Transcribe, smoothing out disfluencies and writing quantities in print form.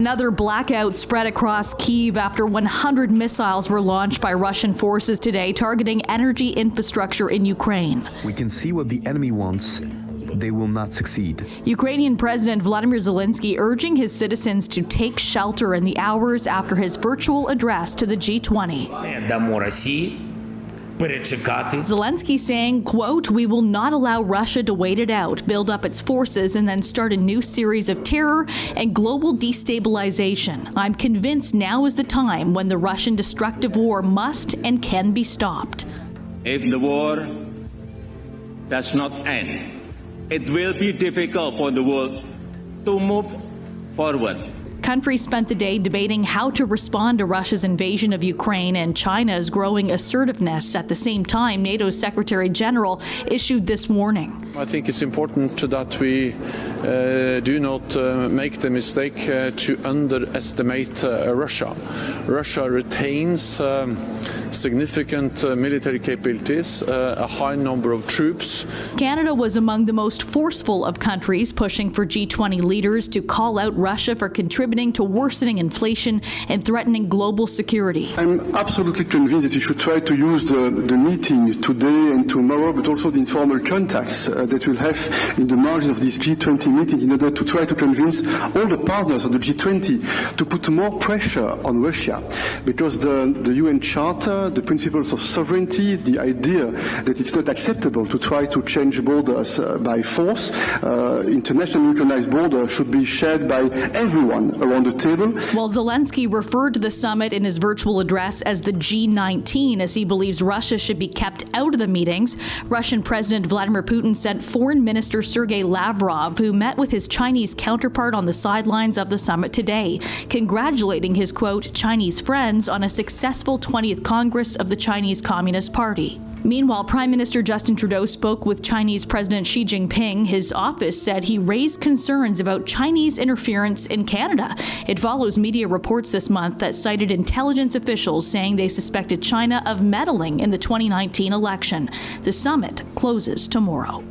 Another blackout spread across Kyiv after 100 missiles were launched by Russian forces today, targeting energy infrastructure in Ukraine. We can see what the enemy wants. They will not succeed. Ukrainian President Vladimir Zelensky urging his citizens to take shelter in the hours after his virtual address to the G20. Не дамо Росії перечекати. Zelensky saying, quote, "We will not allow Russia to wait it out, build up its forces, and then start a new series of terror and global destabilization. I'm convinced now is the time when the Russian destructive war must and can be stopped." If the war does not end, it will be difficult for the world to move forward. Countries spent the day debating how to respond to Russia's invasion of Ukraine and China's growing assertiveness. At the same time, NATO's Secretary General issued this warning. I think it's important that we do not make the mistake to underestimate Russia. Russia retains significant military capabilities, a high number of troops. Canada was among the most forceful of countries pushing for G20 leaders to call out Russia for contributing to worsening inflation and threatening global security. I'm absolutely convinced that we should try to use the meeting today and tomorrow, but also the informal contacts that we'll have in the margin of this G20 meeting in order to try to convince all the partners of the G20 to put more pressure on Russia. Because the UN Charter, the principles of sovereignty, the idea that it's not acceptable to try to change borders by force, international recognized borders should be shared by everyone around the table. While Zelensky referred to the summit in his virtual address as the G19, as he believes Russia should be kept out of the meetings, Russian President Vladimir Putin sent Foreign Minister Sergei Lavrov, who met with his Chinese counterpart on the sidelines of the summit today, congratulating his, quote, Chinese friends on a successful 20th Congress of the Chinese Communist Party. Meanwhile, Prime Minister Justin Trudeau spoke with Chinese President Xi Jinping. His office said he raised concerns about Chinese interference in Canada. It follows media reports this month that cited intelligence officials saying they suspected China of meddling in the 2019 election. The summit closes tomorrow.